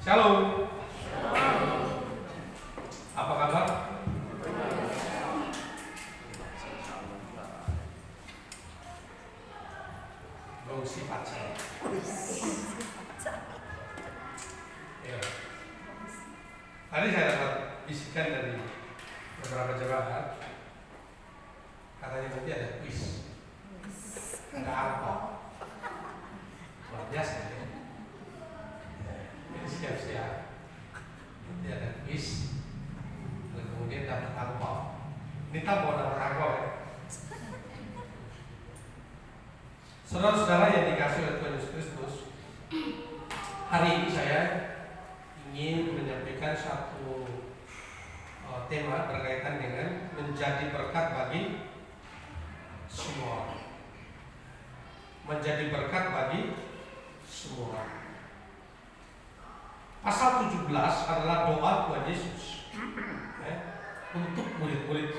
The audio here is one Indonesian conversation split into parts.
Shalom. Apa kabar? Gongsi pacar. Ya. Tadi saya dapat bisikan dari beberapa jemaat, katanya nanti ada kuis, ada apa? Luar biasa ya. Jadi siap-siap. Nanti ada kuis, dan kemudian dapat angpau. Ini tahu mau dapat angpau ya? Saudara-saudara yang dikasih oleh Tuhan Yesus Kristus, hari ini saya ingin menyampaikan satu tema berkaitan dengan menjadi berkat bagi semua. Menjadi berkat bagi semua. Pasal 17 adalah doa Tuhan Yesus untuk murid-murid.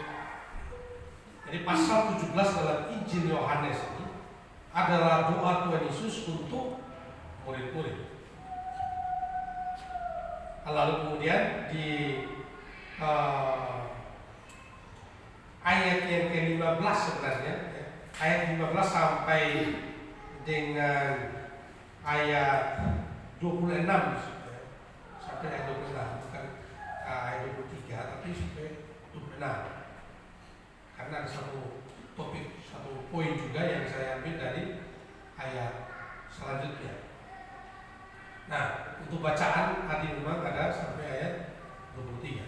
Jadi pasal 17 dalam Injil Yohanes ini adalah doa Tuhan Yesus untuk murid-murid. Lalu kemudian di ayat yang ke-15 sebenarnya, ayat 15 sampai dengan ayat 26 sampai ayat 26, bukan ayat 23 tapi sampai 26, karena ada satu topik, satu poin juga yang saya ambil dari ayat selanjutnya. Nah, untuk bacaan tadi memang ada sampai ayat 23.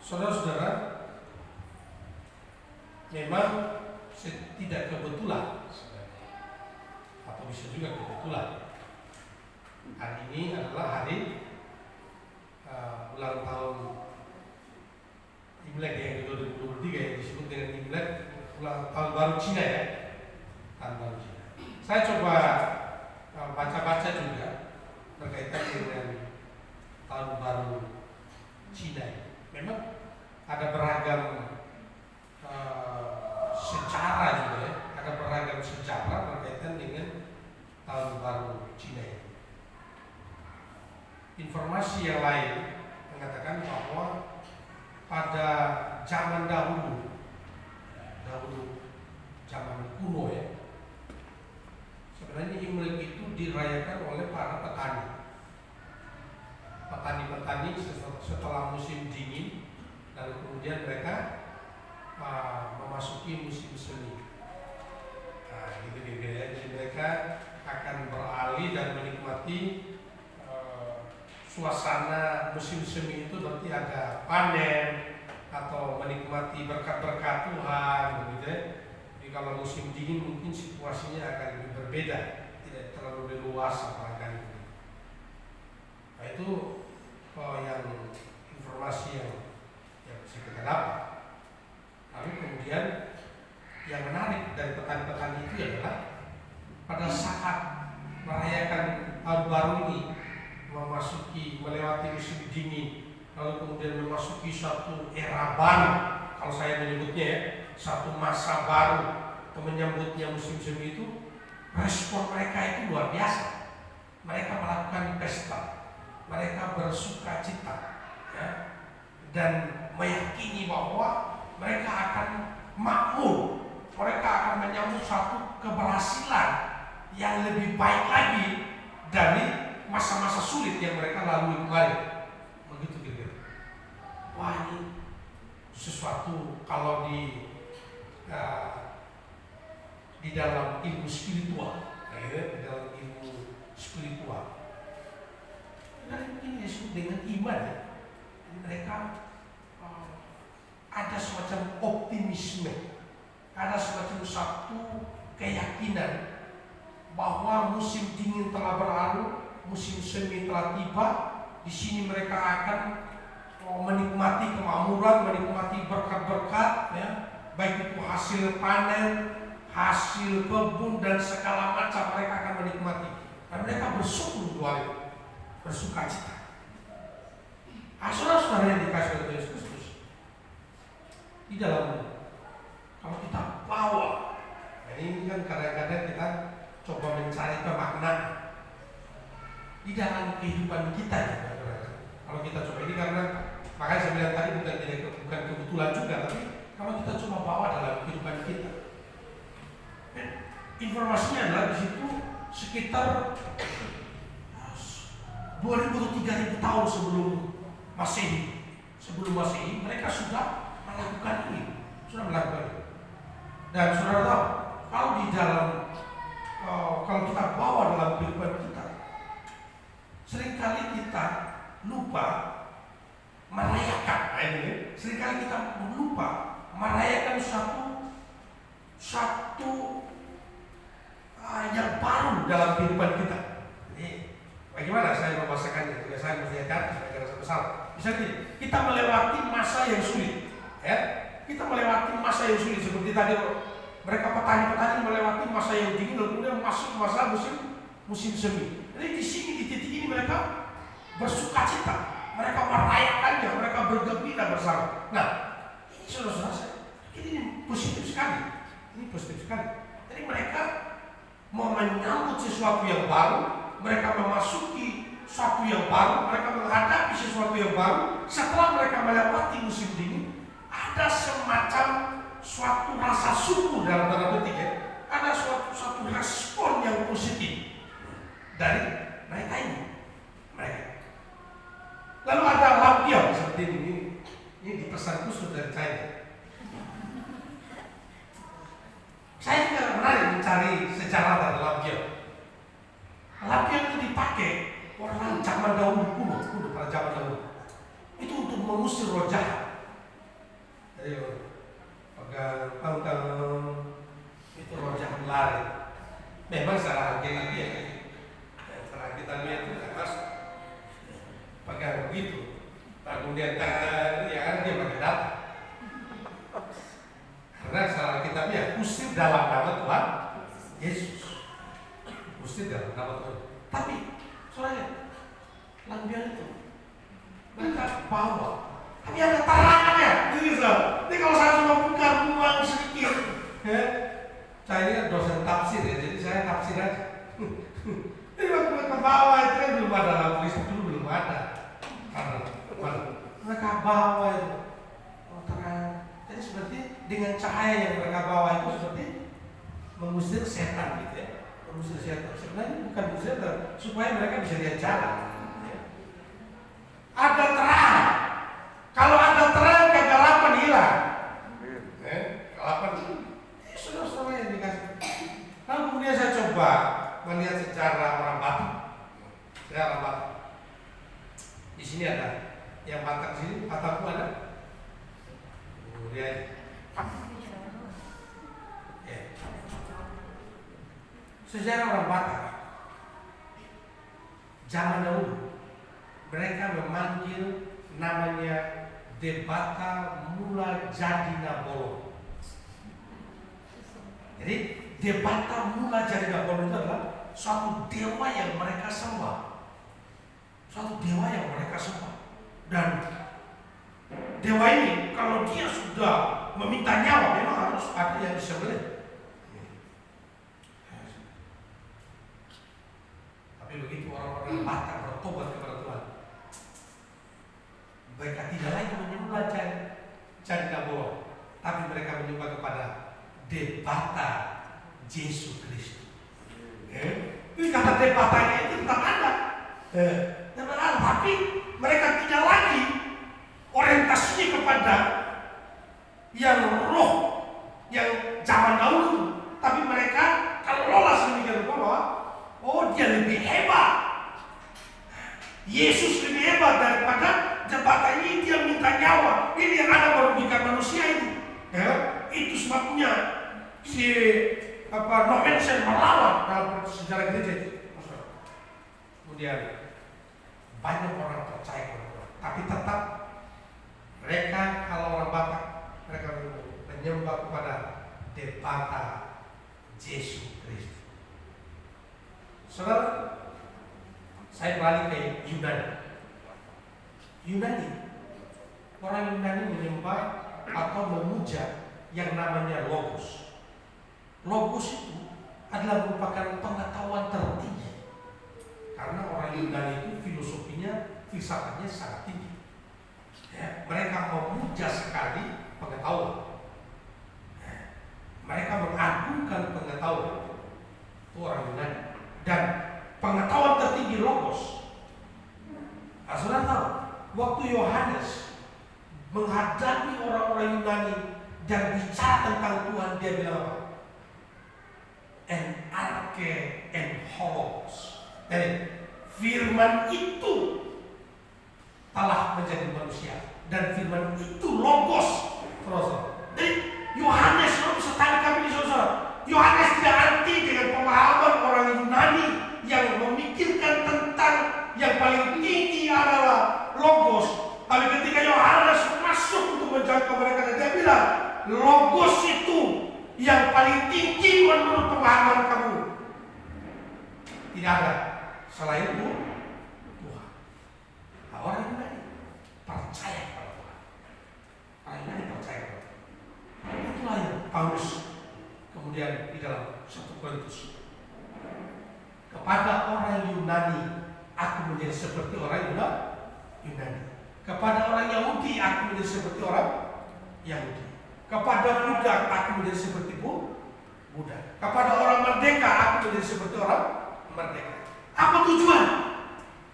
Saudara-saudara, memang tidak kebetulan, atau bisa juga kebetulan, hari ini adalah hari ulang tahun Imlek yang ke-2023 yang disebut dengan Imlek, ulang tahun baru Cina ya, tahun baru Cina. Saya coba baca-baca juga berkaitan dengan tahun baru Cina. Memang ada beragam secara juga ya, ada beragam sejarah berkaitan dengan tahun baru Cina. Informasi yang lain mengatakan bahwa pada zaman dahulu zaman kuno ya, sebenarnya Imlek itu dirayakan oleh para petani setelah musim dingin, lalu kemudian mereka memasuki musim semi. Nah, gitu ya. Jadi mereka akan beralih dan menikmati suasana musim semi itu, berarti ada panen atau menikmati berkat-berkat Tuhan, begitu ya. Jadi kalau musim dingin mungkin situasinya akan lebih berbeda, tidak terlalu luas apalagi. Nah itu yang informasi yang bisa kita dapat. Lalu kemudian yang menarik dari petani-petani itu adalah pada saat merayakan tahun baru ini, melewati musim dingin, lalu kemudian memasuki suatu era baru, kalau saya menyebutnya ya, satu masa baru menyambutnya musim semi itu, respon mereka itu luar biasa. Mereka melakukan pesta, mereka bersuka cita ya, dan meyakini bahwa mereka akan makmur, mereka akan menyambut satu keberhasilan yang lebih baik lagi dari masa-masa sulit yang mereka lalui kemarin. Begitu kira-kira. Wah, ini sesuatu kalau di dalam ilmu spiritual, di dalam ilmu spiritual, dan ini disebut dengan iman ya. Mereka ada semacam optimisme, ada semacam satu keyakinan bahwa musim dingin telah berlalu, musim semi telah tiba. Di sini mereka akan menikmati kemakmuran, menikmati berkat-berkat ya, baik itu hasil panen, hasil kebun dan segala macam mereka akan menikmati. Dan mereka bersyukur bersuka cita. Saudara-saudara yang dikasih oleh Yesus Kristus, di dalam kalau kita bawa, ini kan kadang-kadang kita coba mencari pemaknaan. di dalam kehidupan kita juga. Kalau kita coba ini, karena makanya saya bilang tadi bukan kebetulan juga, tapi kalau kita coba bawa dalam kehidupan kita, informasinya adalah di situ sekitar 2000 atau 3000 tahun sebelum Masehi, mereka sudah melakukan ini. Dan saudara tahu, kalau di dalam kalau kita bawa dalam kehidupan kita, seringkali kita lupa merayakan, seringkali kita lupa merayakan satu yang baru dalam kehidupan kita. Bagaimana saya membahasakannya? Jika saya melihat sebagai rasa besar, misalnya kita melewati masa yang sulit, ya. Kita melewati masa yang sulit seperti tadi mereka petani-petani melewati masa yang dingin, lalu kemudian masuk masa musim semi. Jadi di sini di titik ini mereka bersukacita, mereka merayakannya, mereka bergembira bersama. Nah, ini saudara-saudara saya, ini positif sekali. Jadi mereka mau menyambut sesuatu yang baru. Mereka memasuki sesuatu yang baru, mereka menghadapi sesuatu yang baru. Setelah mereka melewati musim dingin, ada semacam suatu rasa syukur dalam tanda petik, ya. Ada suatu respon yang positif dari mereka ini. Lalu ada lampion seperti ini dipesan khusus dari China. Saya juga menarik mencari sejarah dari lampion. Lampion itu dipakai orang zaman dahulu kuno pada zaman dahulu. Itu untuk mengusir roh jahat. Jadi pegang itu roh jahat lari. Memang secara alkitab kita lihat itu mas pegang begitu. Kemudian yang ada dia pakai data. Karena secara alkitabnya usir dalam nama Tuhan Yesus. Usir dalam nama Tuhan. Tapi soalnya lampion itu mereka bawa, tapi ada tarangannya. Ini kalau saya cuma buang sedikit, ya. Saya ini kan dosen tafsir, ya, jadi saya tafsir aja. Ini waktu ke bawah itu kan belum ada lampu listrik, dulu belum ada. Mereka bawa itu terang. Jadi seperti dengan cahaya yang mereka bawa itu seperti mengusir setan gitu, ya. Mengusir setan. Sebenarnya bukan mengusir setan, supaya mereka bisa lihat jalan. Ya. Ada terang. Kalau ada terang, kegelapan hilang. Kegelapan saudara-saudara yang dikasih. Lalu kemudian saya coba melihat sejarah orang Batak. Sejarah Batak. Di sini ada yang Batak sini, Batakku ada. Kemudian sejarah orang Batak zaman dahulu, mereka memanggil namanya Debata Mula Jadina Bolong. Jadi Debata Mula Jadina Bolong itu adalah suatu dewa yang mereka sembah. Dan dewa ini kalau dia sudah meminta nyawa, memang harus ada yang disembelih. Tapi begitu orang-orang Batak bertobat kepada Tuhan, mereka tidak lagi menyembah Jadina Bolong, tapi mereka menyembah kepada Debata Yesus Kristus. Ini kata Debatanya itu tentang anak. Tapi mereka tidak lagi orientasinya kepada yang roh yang zaman dahulu, tapi mereka kelola sedemikian rupa bahwa dia lebih hebat. Yesus lebih hebat daripada jabatan ini, dia minta nyawa. Ini yang ada merugikan manusia ini. Ya, itu sebabnya si Nomensen melawan dalam sejarah gereja itu. Kemudian banyak orang percaya kepada Tuhan, tapi tetap mereka kalau orang Batak mereka menyembah kepada Debata Yesus Kristus. Saudara, saya balik ke Yunani. Orang Yunani menyembah atau memuja yang namanya Logos. Logos itu adalah merupakan pengetahuan tertinggi. Karena orang Yunani itu filosofinya, filsafatnya sangat tinggi. Ya, mereka memuja sekali pengetahuan. Ya, mereka mengagungkan pengetahuan. Itu orang Yunani. Dan pengetahuan tertinggi logos. Nah, saudara tahu, waktu Yohanes menghadapi orang-orang Yunani dan bicara tentang Tuhan, dia bilang apa? En arche en hos. Jadi firman itu telah menjadi manusia dan firman itu logos. Jadi Yohanes, saudara bisa tangkap ini saudara. Yohanes tidak arti dengan pemahaman orang Yunani yang memikirkan tentang yang paling tinggi adalah logos. Tapi ketika Yohanes masuk untuk menjangkau mereka, dia bilang logos itu yang paling tinggi menurut pemahaman kamu. Tidak ada selain itu Tuhan. Nah, orang Yunani percaya kepada Tuhan. Orang Yunani percaya kepada Tuhan. Itulah yang Paulus kemudian di dalam 1 Korintus. Kepada orang Yunani aku menjadi seperti orang Yunani. Kepada orang Yahudi aku menjadi seperti orang Yahudi. Kepada budak aku menjadi seperti budak. Kepada orang merdeka aku menjadi seperti orang merdeka. Apa tujuan?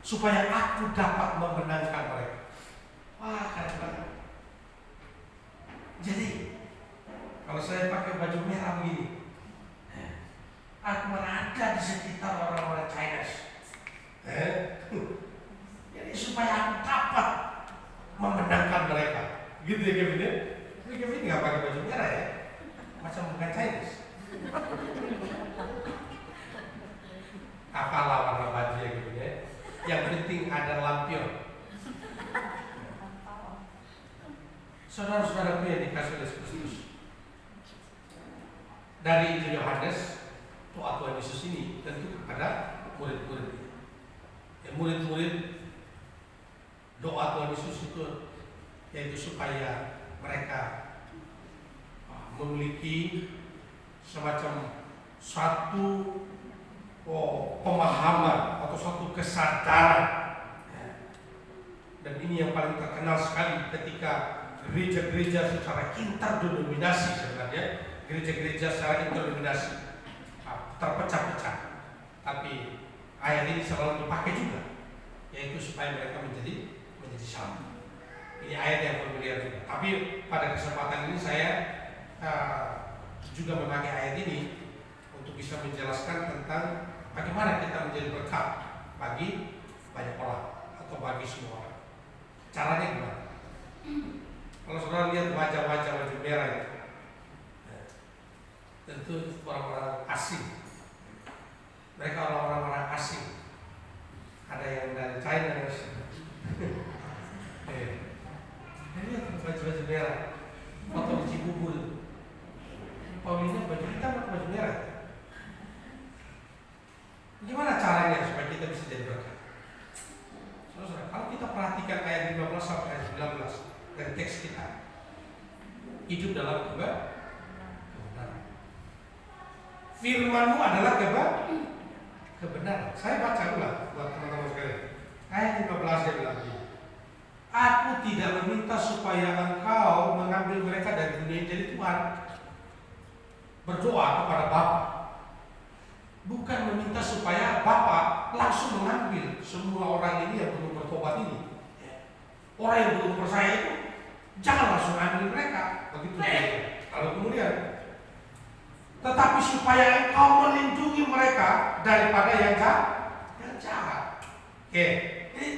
Supaya aku dapat memenangkan mereka. Wah, keren banget. Jadi kalau saya pakai baju merah begini, aku berada di sekitar orang-orang Chinese. Jadi supaya aku dapat memenangkan mereka. Gitu ya Kevin ya? Tapi Kevin nggak pakai baju merah ya? Macam bukan Chinese. Apalah warna baju ya Kevin ya? Yang penting ada lampion. Saudara-saudaraku yang dikasih oleh Kristus, dari Injil Yohanes, doa Tuhan Yesus ini tentu kepada murid-murid. Ya, murid-murid, doa Tuhan Yesus itu yaitu supaya mereka memiliki semacam satu pemahaman atau satu kesadaran. Dan ini yang paling terkenal sekali ketika gereja-gereja secara interdenominasi, sebenarnya gereja-gereja secara interdenominasi terpecah-pecah, tapi ayat ini selalu dipakai juga, yaitu supaya mereka menjadi satu. Ini ayat yang familiar juga. Tapi pada kesempatan ini saya juga memakai ayat ini untuk bisa menjelaskan tentang bagaimana kita menjadi berkat bagi banyak orang atau bagi semua orang. Caranya gimana? Kalau saudara lihat wajah-wajah baju merah itu, tentu orang-orang asing. Mereka orang-orang asing. Ada yang dari China. Lihat baju-baju merah. Foto di Cibubur. Paulina baju hitam atau baju merah? Gimana caranya supaya kita bisa jadi berkat? Saudara, kalau kita perhatikan ayat 15 sampai ayat 19 dari teks kita, hidup dalam kebenaran. Firman-Mu adalah kebenaran. Saya baca ulang buat teman-teman sekalian. Ayat 15 dia bilang, aku tidak meminta supaya engkau mengambil mereka dari dunia jadi Tuhan. Berdoa kepada Bapa. Bukan meminta supaya Bapa langsung mengambil semua orang ini yang belum bertobat ini. Orang yang belum percaya itu jangan langsung ambil mereka. Begitu dia. Lalu kemudian, tetapi supaya engkau melindungi mereka daripada yang jahat. Oke. Jadi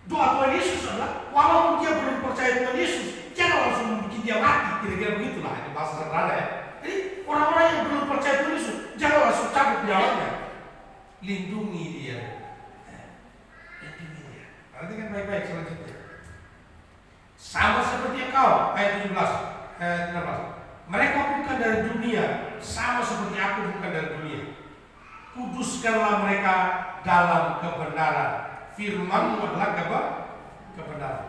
doa Tuhan Yesus adalah walaupun dia belum percaya Tuhan Yesus, jangan langsung bikin dia mati. Kira-kira begitulah ini bahasa sederhana ya. Jadi orang-orang yang belum percaya Tuhan Yesus, jangan langsung cabut nyawanya. Lindungi dia. Lindungi dia. Perhatikan baik-baik selanjutnya. Sama seperti engkau, ayat 17, ayat 16. Mereka bukan dari dunia, sama seperti aku bukan dari dunia. Kuduskanlah mereka dalam kebenaran. Firman-Mu adalah kebenaran.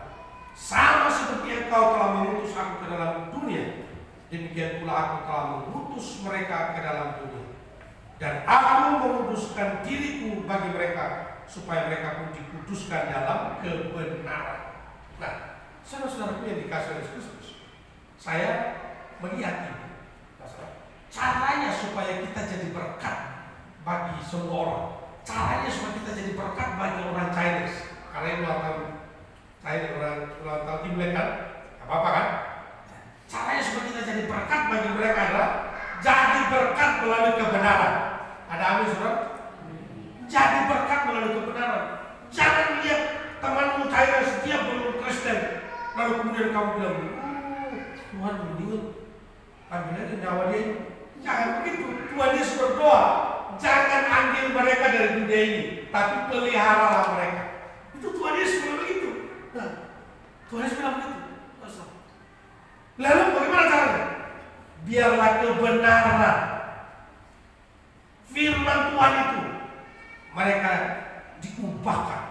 Sama seperti engkau telah mengutus aku ke dalam dunia, demikian pula aku telah mengutus mereka ke dalam dunia. Dan aku menguduskan diriku bagi mereka, supaya mereka pun dikuduskan dalam kebenaran. Nah, saudara-saudaraku yang dikasihi oleh Kristus, saya melihat ini. Caranya supaya kita jadi berkat bagi semua orang. Caranya supaya kita jadi berkat bagi orang Chinese. Karena ini ulang tahun Chinese, ulang tahun Imlek kan? Gak apa-apa kan? Caranya supaya kita jadi berkat bagi mereka adalah jadi berkat melalui kebenaran. Ada amin saudara? Jadi berkat melalui kebenaran. Jangan lihat temanmu Chinese dia belum Kristen, lalu kemudian kamu bilang, Tuhan mendingan ambil aja nyawa dia. Jangan begitu. Tuhan Yesus berdoa, jangan ambil mereka dari dunia ini, tapi peliharalah mereka. Itu Tuhan Yesus bilang begitu. Nah, Tuhan Yesus bilang begitu. Lalu bagaimana caranya? Biarlah kebenaran firman Tuhan itu mereka diubahkan.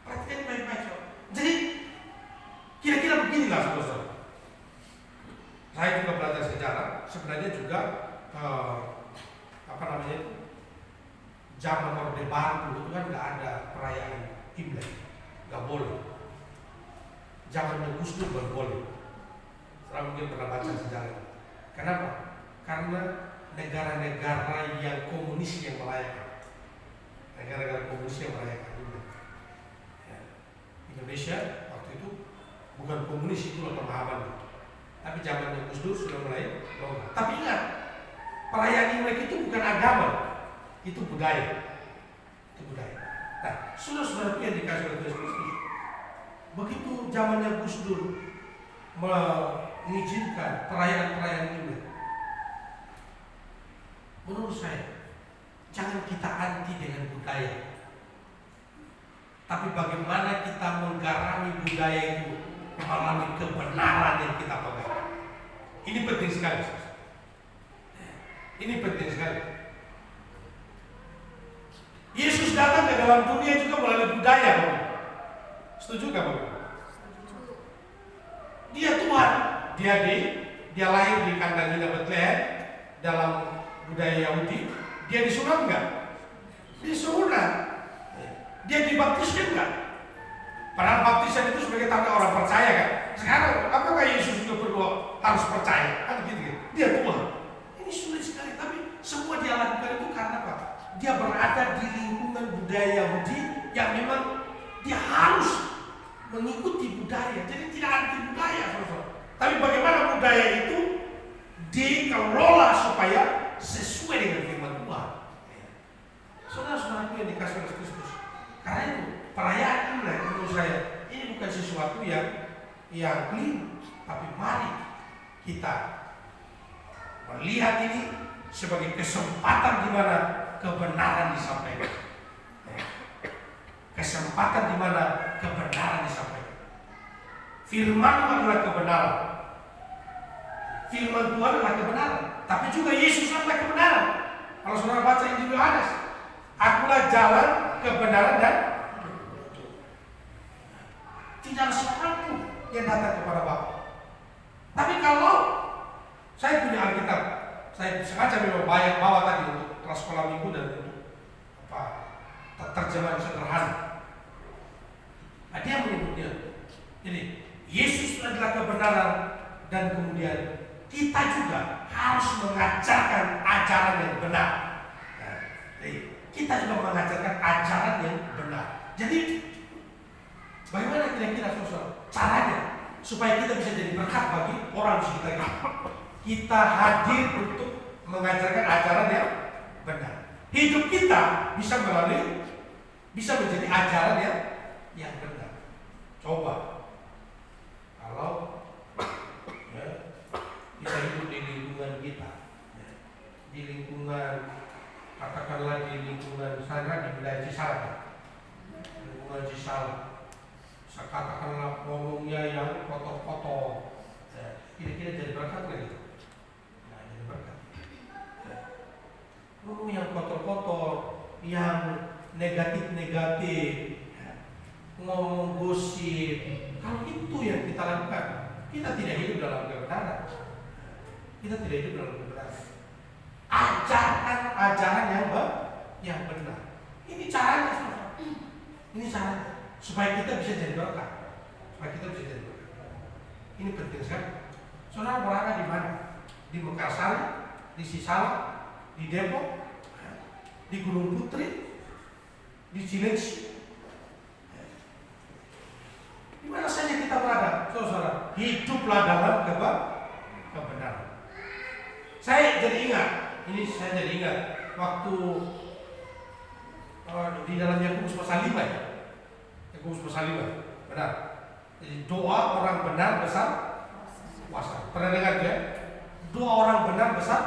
Perhatikan baik-baik. Jadi kira-kira beginilah saudara. Saya juga belajar sejarah. Sebenarnya juga zaman Orde Baru itu kan nggak ada perayaan Imlek, nggak boleh. Zamannya Gus Dur baru boleh. Saya mungkin pernah baca sejarah. Kenapa? Karena negara-negara yang komunis yang merayakan, negara-negara komunis yang merayakan Imlek. Ya. Indonesia waktu itu bukan komunis, itu pemahaman. Tapi zamannya Gus Dur sudah mulai longgar. Tapi ingat, perayaan Imlek itu bukan agama, itu budaya. Itu budaya. Nah, saudara-saudara yang dikasih oleh Kristus, begitu zamannya Gus Dur mengizinkan perayaan-perayaan Imlek, menurut saya jangan kita anti dengan budaya, tapi bagaimana kita menggarami budaya itu melalui kebenaran yang kita pegang. Ini penting sekali. Ini penting sekali. Yesus datang ke dalam dunia juga melalui budaya, Bapak. Setuju gak, Bapak? Dia Tuhan. Dia lahir di kandang Ina Betlehem dalam budaya Yahudi. Dia disunat enggak? Disunat. Dia dibaptiskan enggak? Padahal baptisan itu sebagai tanda orang percaya kan. Sekarang apakah Yesus juga berdoa harus percaya? Kan gitu. Dia Tuhan. Ini sulit sekali, tapi semua dia lakukan itu karena apa? Dia berada di lingkungan budaya Yahudi yang memang dia harus mengikuti budaya. Jadi tidak anti budaya, saudara. Tapi bagaimana budaya itu dikelola supaya sesuai dengan firman Tuhan. Saudara-saudaraku yang dikasih oleh Kristus. Karena itu perayaan Imlek menurut saya ini bukan sesuatu yang keliru, tapi mari kita melihat ini sebagai kesempatan di mana kebenaran disampaikan. Kesempatan di mana kebenaran disampaikan. Firman adalah kebenaran. Firman Tuhan adalah kebenaran, tapi juga Yesus adalah kebenaran. Kalau saudara baca Injil Yohanes, akulah jalan, kebenaran dan tidak seorang pun yang datang kepada Bapa. Tapi kalau saya punya Alkitab, saya sengaja memang bawa tadi untuk kelas sekolah minggu dan untuk terjemahan sederhana. Nah, dia menyebutnya. Jadi Yesus adalah kebenaran dan kemudian kita juga harus mengajarkan ajaran yang benar. Nah, kita juga mengajarkan ajaran yang benar. Jadi bagaimana kira-kira saudara caranya supaya kita bisa jadi berkat bagi orang di sekitar kita? Kita hadir untuk mengajarkan ajaran yang benar. Hidup kita bisa menjadi ajaran yang benar. Coba kalau kita hidup di lingkungan kita, di lingkungan katakanlah di lingkungan sana di wilayah Cisalak, lingkungan Cisalak. Katakanlah ngomongnya yang kotor-kotor, kira-kira jadi berkat nggak gitu? Nah, jadi berkat. Ngomong yang kotor-kotor, yang negatif-negatif, ngomong gosip, kalau itu yang kita lakukan, kita tidak hidup dalam kebenaran. Kita tidak hidup dalam kebenaran. Ajaran yang benar. Ini caranya, saudara. Ini caranya supaya kita bisa jadi berkah. Supaya kita bisa jadi berkah. Ini penting sekali. Saudara berada di mana? Di Mekarsari, di Sisala, di Depok, di Gunung Putri, di Cilengsi. Di mana saja kita berada, saudara, hiduplah dalam kebenaran. Saya jadi ingat waktu di dalam Yakobus pasal 5 ya. Yakobus pasal 5. Benar. Jadi doa orang benar besar kuasa. Pernah dengar ya? Doa orang benar besar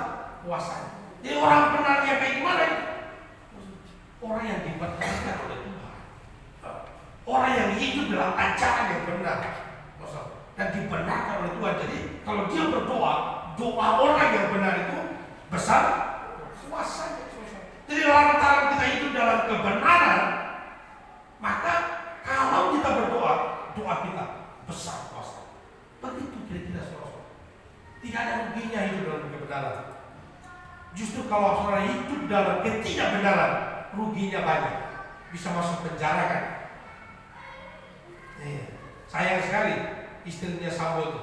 kuasa. Jadi orang benar yang kayak gimana? Orang yang diberkati oleh Tuhan. Orang yang hidup dalam ajaran yang benar dan dibenarkan oleh Tuhan. Jadi kalau dia berdoa, doa orang yang benar itu besar kuasanya. Jadi lantaran kita hidup dalam kebenaran, maka kalau kita berdoa, doa kita besar kuasa. Begitu kira-kira saudara. Tidak ada ruginya hidup dalam kebenaran. Justru kalau saudara hidup dalam ketidakbenaran, ruginya banyak. Bisa masuk penjara kan? Sayang sekali istrinya Samuel itu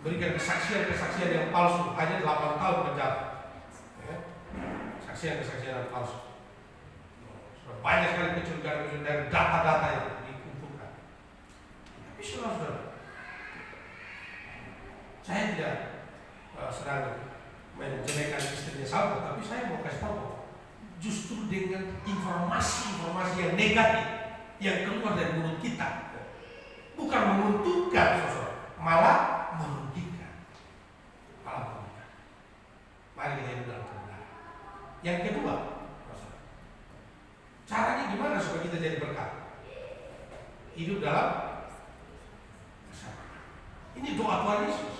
berikan kesaksian yang palsu, hanya 8 tahun penjara. Kesaksian yang palsu. Banyak sekali kecurigaan dari data-data yang dikumpulkan. Tapi saudara, saya tidak sedang menjelekan istrinya Samuel, tapi saya mau kasih tahu justru dengan informasi yang negatif yang keluar dari mulut kita bukan menguntungkan saudara, malah merugikan. Mari kita hidup dalam kebenaran. Yang kedua, saudara, caranya gimana supaya kita jadi berkat? Hidup dalam kesabaran. Ini doa Tuhan Yesus.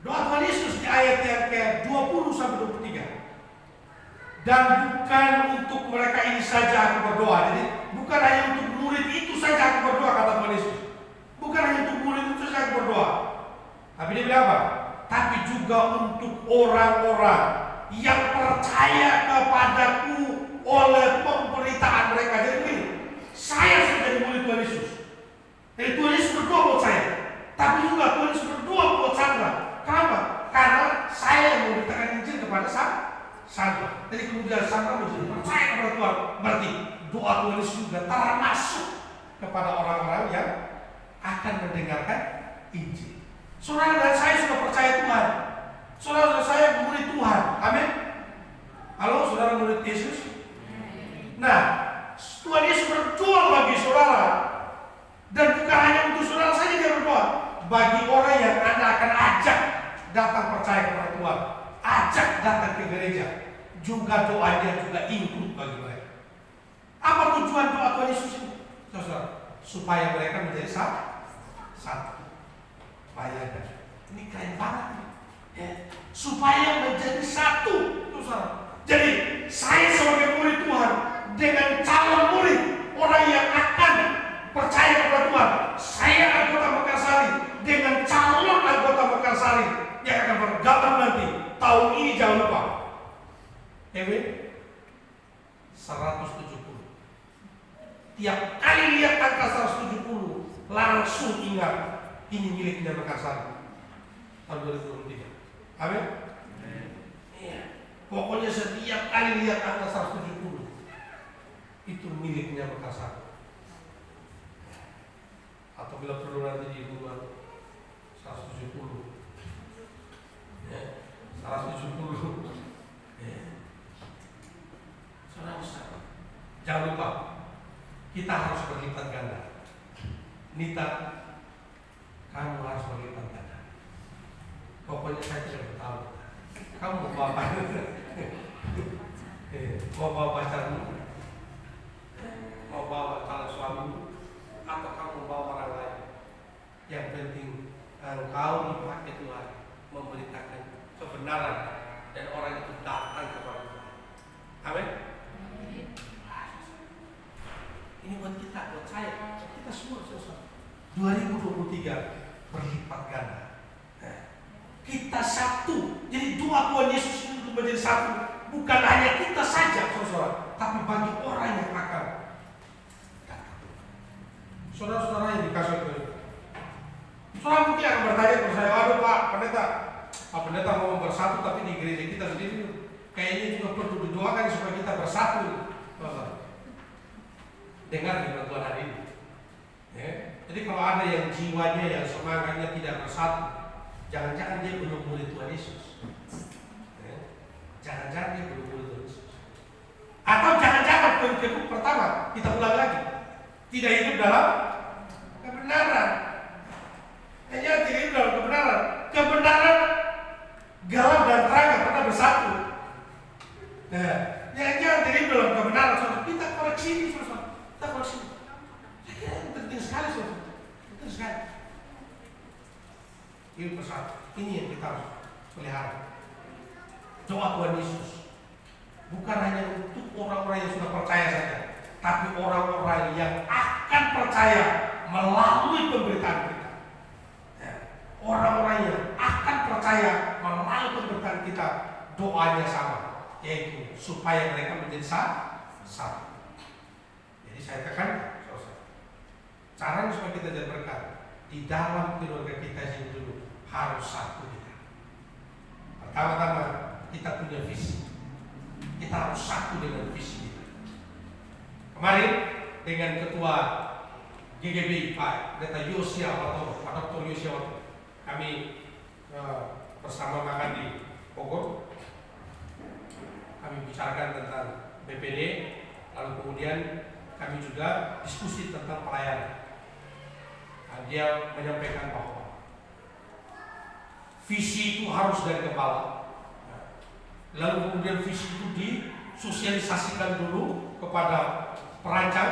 Doa Tuhan Yesus di ayat yang ke-20 sampai 23. Dan bukan untuk mereka ini saja aku berdoa. Jadi bukan hanya untuk murid itu saja aku berdoa, kata Tuhan Yesus. Bukan hanya untuk murid itu saja aku berdoa. Tapi dia bilang apa? Tapi juga untuk orang-orang yang percaya kepadaku oleh pemberitaan mereka. Jadi begini, saya sudah jadi murid Tuhan Yesus. Jadi Tuhan Yesus berdoa buat saya. Tapi juga Tuhan Yesus berdoa buat Sandra. Kenapa? Karena saya yang memberitakan Injil kepada Sandra. Jadi kemudian Sandra menjadi percaya kepada Tuhan. Berarti doa Tuhan Yesus juga termasuk kepada orang-orang yang akan mendengarkan Injil. Saudara dan saya sudah percaya Tuhan. Saudara dan saya murid Tuhan. Amin. Halo, saudara murid Yesus. Nah, Tuhan Yesus berdoa bagi saudara. Dan bukan hanya untuk saudara saja dia berdoa. Bagi orang yang Anda akan ajak datang percaya kepada Tuhan, ajak datang ke gereja, juga doanya juga include bagi mereka. Apa tujuan doa Tuhan Yesus ini? Saudara, supaya mereka menjadi satu. Bayangkan, ini keren banget ya. Supaya menjadi satu, saudara. Jadi saya sebagai murid Tuhan dengan calon murid, orang yang akan percaya kepada Tuhan, saya anggota Mekarsari dengan calon anggota Mekarsari yang akan bergabung nanti tahun ini, jangan lupa EW 170. Tiap kali lihat angka 170 langsung ingat ini miliknya Mekarsari tahun 2023. Amin. Iya. Pokoknya setiap kali lihat angka 170 itu miliknya Mekarsari. Atau bila perlu nanti di rumah 170 ya, 170 ya. Saudara Ustaz, jangan lupa kita harus berlipat ganda. Nita, kamu harus berlipat ganda. Pokoknya saya tidak tahu kamu mau bawa apa. Mau bawa pacarmu, mau bawa calon suamimu, atau kamu bawa orang lain. Yang penting engkau dipakai Tuhan memberitakan kebenaran dan orang itu datang kepada Tuhan. Amin. Ini buat kita, buat saya, kita semua 2023 berlipat ganda. Kita satu. Jadi doa Tuhan Yesus itu menjadi satu. bukan hanya kita saja, saudara, tapi bagi orang yang akan datang. Saudara-saudara yang dikasih Tuhan, saudara mungkin akan bertanya kepada saya, aduh Pak Pendeta mau bersatu tapi di gereja kita sendiri kayaknya juga perlu didoakan supaya kita bersatu. Dengar di Tuhan hari ini. Ya. Jadi kalau ada yang jiwanya yang semangatnya tidak bersatu, jangan-jangan dia belum murid Tuhan Yesus. Ya. Jangan-jangan dia belum murid Tuhan Yesus. Atau jangan-jangan penyebab pertama, kita ulang lagi, tidak hidup dalam kebenaran. Hanya tidak hidup dalam kebenaran. Kebenaran gelap dan terang pernah bersatu. Nah, jangan-jangan tidak hidup dalam kebenaran. Saudara, kita koreksi ini, saudara. Kita koreksi. Saya kira ini penting sekali, saudara. Penting sekali. Ini bersatu. Ini yang kita harus pelihara. Doa Tuhan Yesus bukan hanya untuk orang-orang yang sudah percaya saja, tapi orang-orang yang akan percaya melalui pemberitaan kita. Ya. Orang-orang yang akan percaya melalui pemberitaan kita, doanya sama, yaitu supaya mereka menjadi satu. Jadi saya tekan, caranya supaya kita jadi berkat di dalam keluarga kita yang dulu harus satu kita. Pertama-tama kita punya visi. Kita harus satu dengan visi kita. Kemarin dengan ketua GGB Pak Pendeta Yosia atau Pak Dr. Yosia kami bersama makan di Bogor. Kami bicarakan tentang BPD, lalu kemudian kami juga diskusi tentang pelayanan. Nah, dia menyampaikan bahwa visi itu harus dari kepala. Lalu kemudian visi itu disosialisasikan dulu kepada perancang,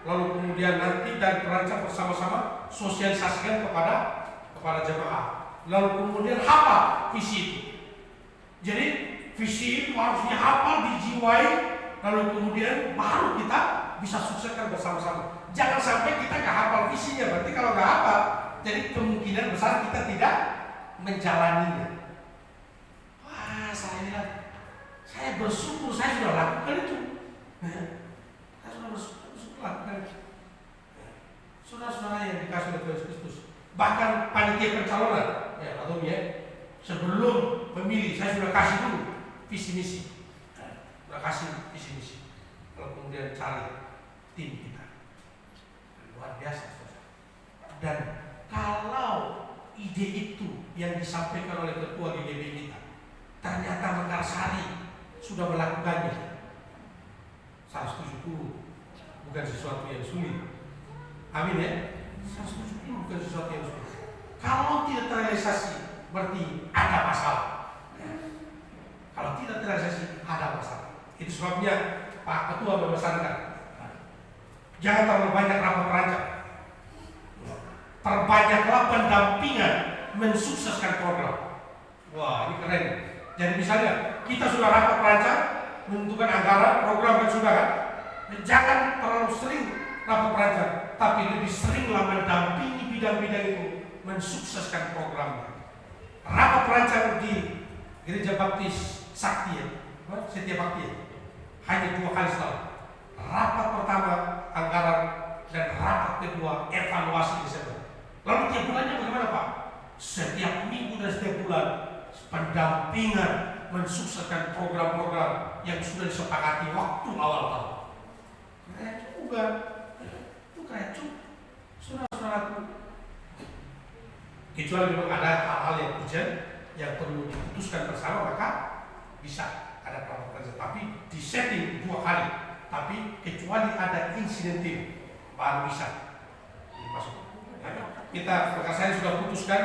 lalu kemudian nanti dari perancang bersama-sama sosialisasikan kepada jemaah. Lalu kemudian hafal visi itu. Jadi visi itu harus dihafal, dijiwai, lalu kemudian baru kita bisa sukseskan bersama-sama. Jangan sampai kita nggak hafal visinya, berarti kalau nggak hafal, jadi kemungkinan besar kita tidak menjalaninya. Wah, saya bersyukur saya sudah lakukan itu. Saya sudah bersyukur lakukan itu. Saudara-saudara yang dikasih oleh Tuhan Kristus, bahkan panitia pencalonan, ya atau sebelum memilih saya sudah kasih dulu visi misi, sudah kasih visi misi. Kalau kemudian cari tim kita, luar biasa, saudara. Dan kalau ide itu yang disampaikan oleh ketua GGB kita, ternyata Mekarsari sudah melakukannya, 170 bukan sesuatu yang sulit. Amin ya. 170 bukan sesuatu yang sulit. Kalau tidak terrealisasi berarti ada masalah. Kalau tidak terrealisasi ada masalah. Itu sebabnya Pak Ketua memesankan, jangan terlalu banyak rapat perancang. Perbanyaklah pendampingan mensukseskan program. Wah, ini keren. Jadi misalnya kita sudah rapat perancang, menentukan anggaran, program dan sudah kan. Jangan terlalu sering rapat perancang, tapi lebih seringlah mendampingi bidang-bidang itu mensukseskan program. Rapat perancang di Gereja Baptis Sakti ya, Setia Bakti ya, hanya 2 kali setahun. Rapat pertama anggaran dan rapat kedua evaluasi Desember. Lalu tiap bulannya bagaimana Pak? Setiap minggu dan setiap bulan pendampingan mensukseskan program-program yang sudah disepakati waktu awal tahun. Keren juga, itu keren juga, saudara-saudaraku. Kecuali memang ada hal-hal yang urgent yang perlu diputuskan bersama, maka bisa ada program. Tapi di setting 2 kali. Tapi kecuali ada insidentif baru bisa dimasukkan. Kita saya sudah putuskan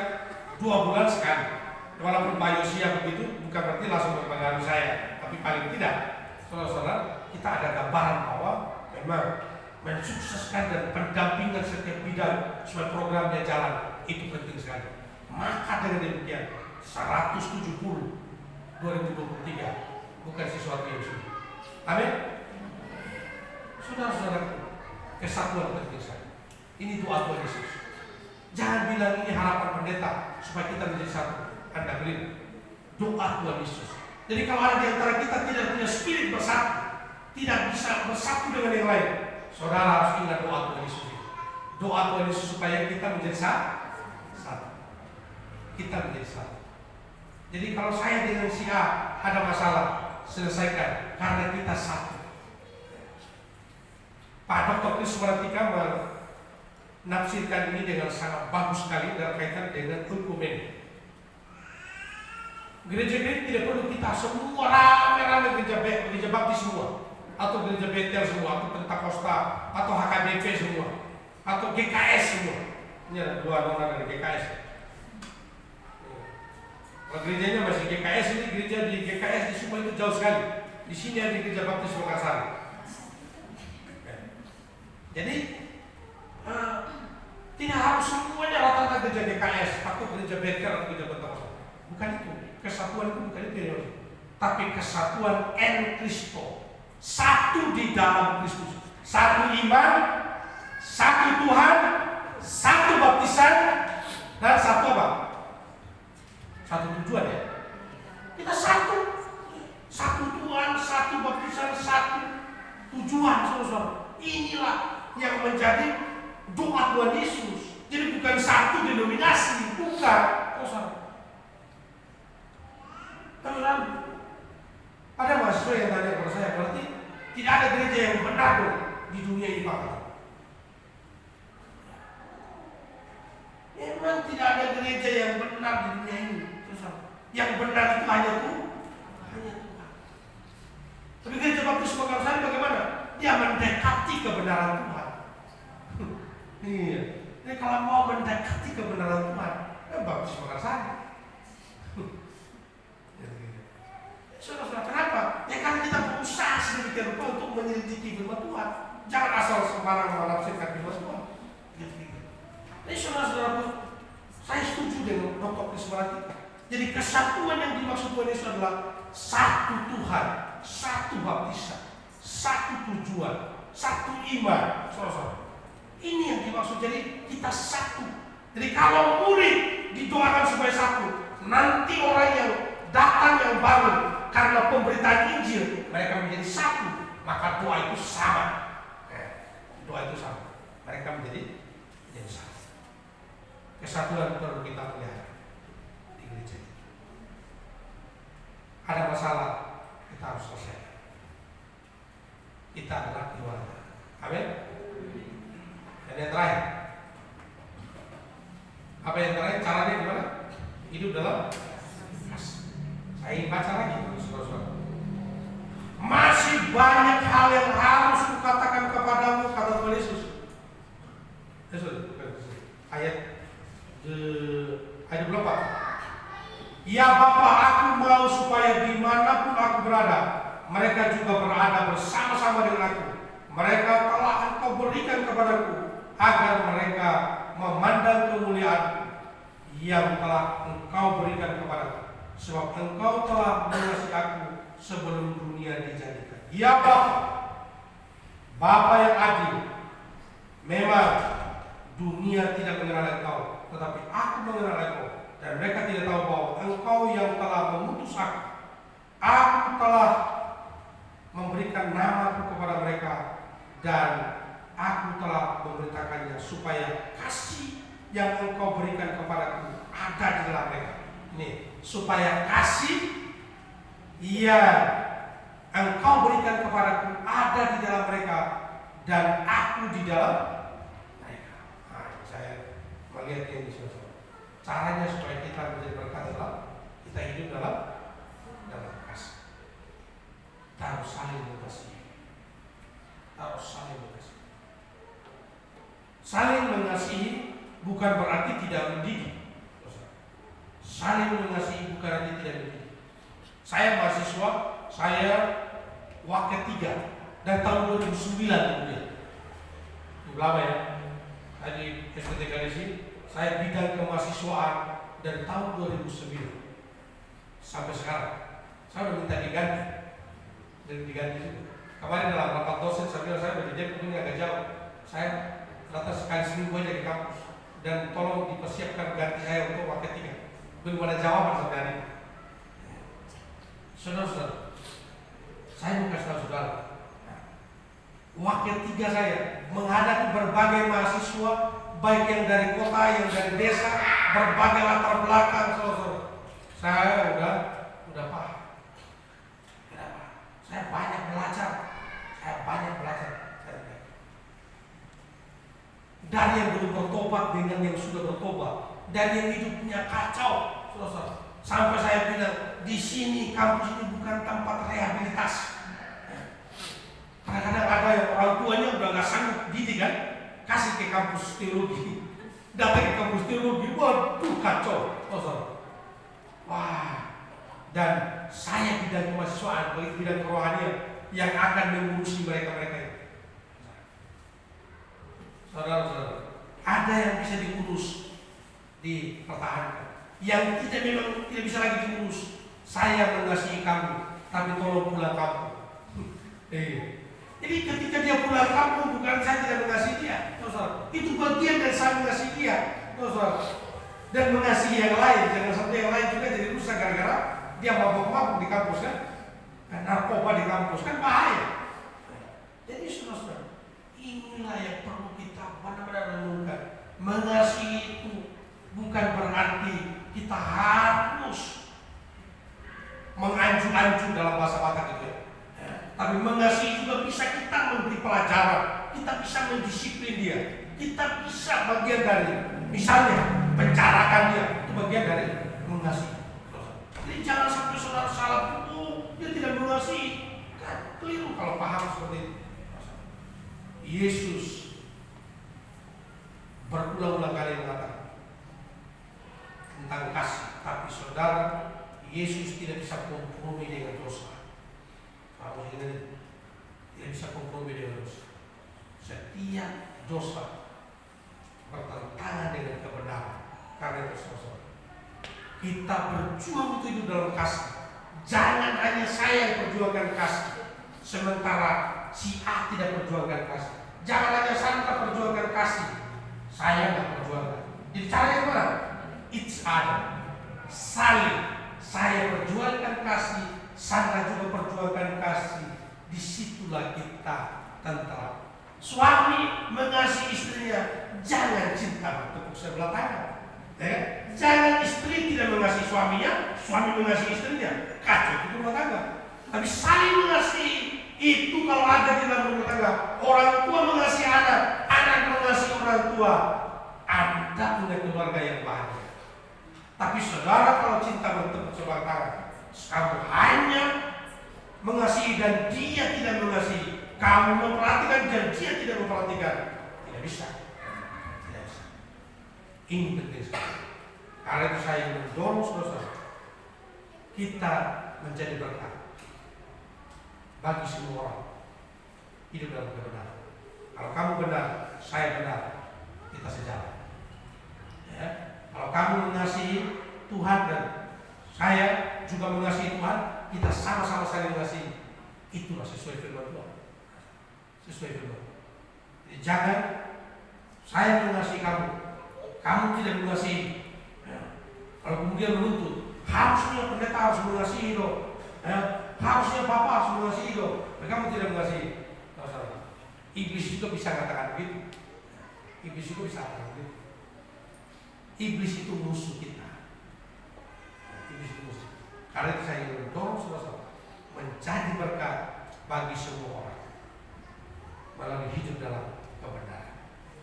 2 bulan sekali. Walaupun Pak Yosia begitu, bukan berarti langsung berpengaruh saya, tapi paling tidak, saudara-saudara, kita ada gambaran bahwa memang mensukseskan dan pendampingan setiap bidang supaya programnya jalan itu penting sekali. Maka dengan demikian 170 2023 bukan sesuatu yang sulit. Amin. Saudara-saudara, kesatuan penting sekali. Ini doa Tuhan Yesus. Jangan bilang ini harapan pendeta supaya kita menjadi satu. Anda keliru. Doa Tuhan Yesus Jadi kalau ada di antara kita tidak punya spirit bersatu, tidak bisa bersatu dengan yang lain, saudara harus ingat doa Tuhan Yesus. Doa Tuhan Yesus supaya kita menjadi satu. Kita menjadi satu. Jadi kalau saya dengan si A ada masalah, selesaikan karena kita satu. Pak Dr. Chris Maratika menafsirkan ini dengan sangat bagus sekali dalam kaitan dengan ekumenik. Gereja-gereja tidak perlu kita semua rame-rame gereja baptis semua, atau gereja Betel semua, atau Pentakosta, atau HKBP semua, atau GKS semua. Ini ada dua orang dari GKS. Kalau gerejanya masih GKS, ini gereja di GKS di Sumba itu jauh sekali. Di sini ada gereja baptis Makassar. Jadi tidak harus semuanya rata-rata gereja GKS atau gereja Betel atau gereja Pentakosta. Bukan itu. Kesatuan itu bukan itu ya, tapi kesatuan en Kristo, satu di dalam Kristus, satu iman, satu Tuhan, satu baptisan, dan satu apa? Satu tujuan ya. Kita satu Tuhan, satu baptisan, satu tujuan, saudara. Inilah yang menjadi doa Tuhan Yesus. Jadi bukan satu denominasi, bukan, saudara. Teman-teman, ada mahasiswa yang tanya kepada saya, berarti tidak ada gereja yang benar dong di dunia ini Pak? Memang tidak ada gereja yang benar di dunia ini. Yang benar itu hanya Tuhan. Tapi gereja baptis Makassar bagaimana? Dia mendekati kebenaran Tuhan. Iya. Jadi kalau mau mendekati kebenaran Tuhan, baptis Makassar. Saudara, kenapa? Ya karena kita berusaha sedemikian rupa untuk menyelidiki firman Tuhan. Jangan asal sembarang menafsirkan firman Tuhan. Jadi saudara-saudaraku, saya setuju dengan Dr. Chris Maratika. Jadi kesatuan yang dimaksud Tuhan Yesus adalah satu Tuhan, satu baptisan, satu tujuan, satu iman. Saudara, ini yang dimaksud. Jadi kita satu. Jadi kalau murid didoakan supaya satu, nanti orang yang datang yang baru karena pemberitaan Injil mereka menjadi satu, maka doa itu sama. Doa itu sama. Mereka menjadi satu. Kesatuan perlu kita pelihara di gereja. Ada masalah, kita harus selesaikan. Kita adalah keluarga. Amin. Dan yang terakhir, apa yang terakhir? Caranya gimana? Hidup dalam kasih. Saya ingin baca lagi, saudara-saudara. Masih banyak hal yang harus kukatakan kepadamu, kata Tuhan Yesus. Ayat 24. Ya Bapa, aku mau supaya dimanapun aku berada, mereka juga berada bersama-sama dengan aku. Mereka telah Engkau berikan kepadaku, agar mereka memandang kemuliaan yang telah Engkau berikan kepadaku. Sebab Engkau telah mengasihi aku sebelum dunia dijadikan. Ya Bapa, Bapa yang adil, memang dunia tidak mengenal Engkau, tetapi aku mengenal Engkau, dan mereka tidak tahu bahwa Engkau yang telah mengutus aku. Aku telah memberikan namaku kepada mereka, dan aku telah memberitakannya supaya kasih yang Engkau berikan kepadaku ada di dalam mereka. Ini supaya kasih yang Engkau berikan kepadaku ada di dalam mereka, dan aku di dalam mereka. Nah, saya melihat ini saudara. Caranya supaya kita menjadi berkat adalah kita hidup dalam kasih. Kita harus saling mengasihi. Saling mengasihi bukan berarti tidak mendidik. Saling mengasihi bukan berarti tidak mendidik. Saya mahasiswa, saya wakil 3 dan tahun 2009 kemudian. Lama ya. Tadi SPTK di sini, saya bidang kemahasiswaan dari tahun 2009 sampai sekarang. Saya udah minta diganti juga. Kemarin dalam rapat dosen saya bilang saya bekerja ini agak jauh. Saya datang sekali seminggu aja ke kampus dan tolong dipersiapkan ganti saya untuk wakil 3. Belum ada jawaban sampai hari ini. Saudara-saudara, saya mau kasih tahu saudara, wakil tiga saya menghadapi berbagai mahasiswa, baik yang dari kota, yang dari desa, berbagai latar belakang, saudara-saudara. Saya udah paham. Kenapa? Saya banyak belajar. Dari yang belum bertobat dengan yang sudah bertobat, dari yang hidupnya kacau, saudara-saudara. Sampai saya bilang, di sini kampus ini bukan tempat rehabilitasi. Kadang-kadang ada yang orang tuanya udah nggak sanggup didik kan, kasih ke kampus teologi, datang ke kampus teologi, waduh kacau, saudara. Wah, dan saya bidang kemahasiswaan, bidang kerohanian yang akan mengurusi mereka-mereka ini. Saudara-saudara, ada yang bisa diurus, dipertahankan, yang memang tidak bisa lagi diurus. Saya mengasihi kamu, tapi tolong pulang kampung. Jadi ketika dia pulang kampung, bukan saya tidak mengasihi dia, saudara. Itu bagian dari saya mengasihi dia, saudara. Dan mengasihi yang lain, jangan sampai yang lain juga jadi rusak gara-gara dia mabuk-mabuk di kampus kan, narkoba di kampus kan bahaya. Jadi saudara, inilah yang perlu kita benar-benar renungkan. Mengasihi itu bukan berarti kita harus mengancu-ancu dalam bahasa Batak itu ya. Tapi mengasihi juga bisa kita memberi pelajaran, kita bisa mendisiplin dia, kita bisa bagian dari, misalnya penjarakan dia, itu bagian dari mengasihi. Jadi jangan sampai saudara salah, dia tidak mengasihi, kan keliru kalau paham seperti itu. Yesus berulang-ulang kali mengatakan tentang kasih, tapi saudara, Yesus tidak bisa kompromi dengan dosa. Kamu ingat, tidak bisa kompromi dengan dosa. Setiap dosa bertentangan dengan kebenaran. Karena itu saudara, kita berjuang untuk hidup dalam kasih. Jangan hanya saya yang perjuangkan kasih, sementara si A tidak perjuangkan kasih. Jangan hanya Sandra perjuangkan kasih, saya nggak perjuangkan. Jadi caranya gimana? Each other, saling. Saya perjuangkan kasih, Sandra juga perjuangkan kasih. Disitulah kita tentram. Suami mengasihi istrinya, jangan cinta bertepuk sebelah tangan. Jangan istri tidak mengasihi suaminya, suami mengasihi istrinya, kacau itu rumah tangga. Tapi saling mengasihi itu kalau ada di dalam rumah tangga. Orang tua mengasihi anak, anak mengasihi orang tua, Anda punya keluarga yang bahagia. Tapi saudara kalau cinta bertepuk sebelah tangan, kamu hanya mengasihi dan dia tidak mengasihi, kamu memperhatikan dan dia tidak memperhatikan, tidak bisa. Ini penting sekali. Karena itu saya mendorong saudara kita menjadi berkat bagi semua orang hidup dalam kebenaran. Kalau kamu benar, saya benar, kita sejalan. Ya. Kalau kamu mengasihi Tuhan dan saya juga mengasihi Tuhan, kita sama-sama saling mengasihi. Itulah sesuai firman Tuhan. Sesuai firman. Jadi jangan saya mengasihi kamu, kamu tidak mengasihi. Ya. Kalau kemudian menuntut, harusnya pendeta harus mengasihi loh. Ya. Harusnya bapak harus mengasihi loh. Kamu tidak mengasihi. Iblis juga bisa katakan begitu. Iblis juga bisa katakan begitu. Iblis itu musuh kita. Iblis itu musuh. Karena itu saya ingin mendorong saudara menjadi berkat bagi semua orang melalui hidup dalam kebenaran.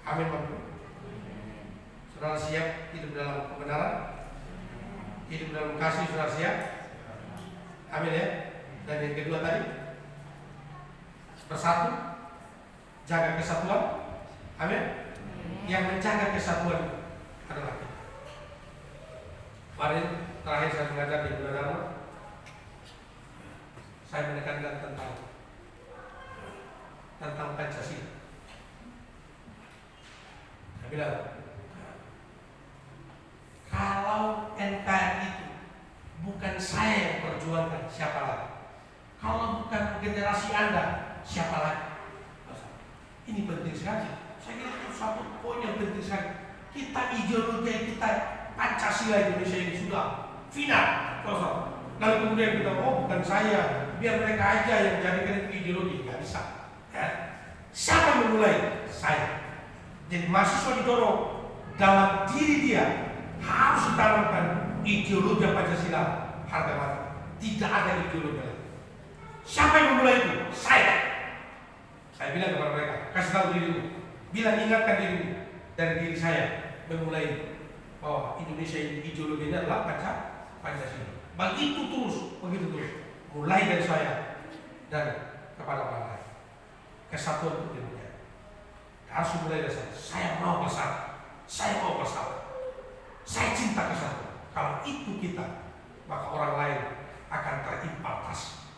Amin Bapak. Saudara siap hidup dalam kebenaran? Hidup dalam kasih, saudara siap? Amin ya. Dan yang kedua tadi, bersatu, jaga kesatuan. Amin. Yang menjaga kesatuan adalah kita. Kemarin terakhir saya mengajar di Gunadarma, saya menekankan tentang Pancasila. Saya bilang, kalau NKRI itu bukan saya yang perjuangkan, siapa lagi? Kalau bukan generasi Anda, siapa lagi? Ini penting sekali. Saya kira itu satu poin yang penting sekali. Kita ideologi kita Pancasila Indonesia ini sudah final. Lalu kemudian kita, oh bukan saya, biar mereka aja yang jadikan itu ideologi, nggak bisa. Ya. Siapa yang memulai? Saya. Jadi mahasiswa didorong dalam diri dia harus ditanamkan ideologi Pancasila harga mati. Tidak ada ideologi lain. Siapa yang memulai itu? Saya. Saya bilang kepada mereka, kasih tahu dirimu, bilang ingatkan dirimu dari diri saya memulai bahwa Indonesia ini ideologinya adalah Pancasila. Begitu terus. Mulai dari saya dan kepada orang lain. Kesatuan itu dimulai. Harus mulai dari saya. Saya mau bersatu. Saya mau bersatu. Saya cinta kesatuan. Kalau itu kita, maka orang lain akan terimpal tas.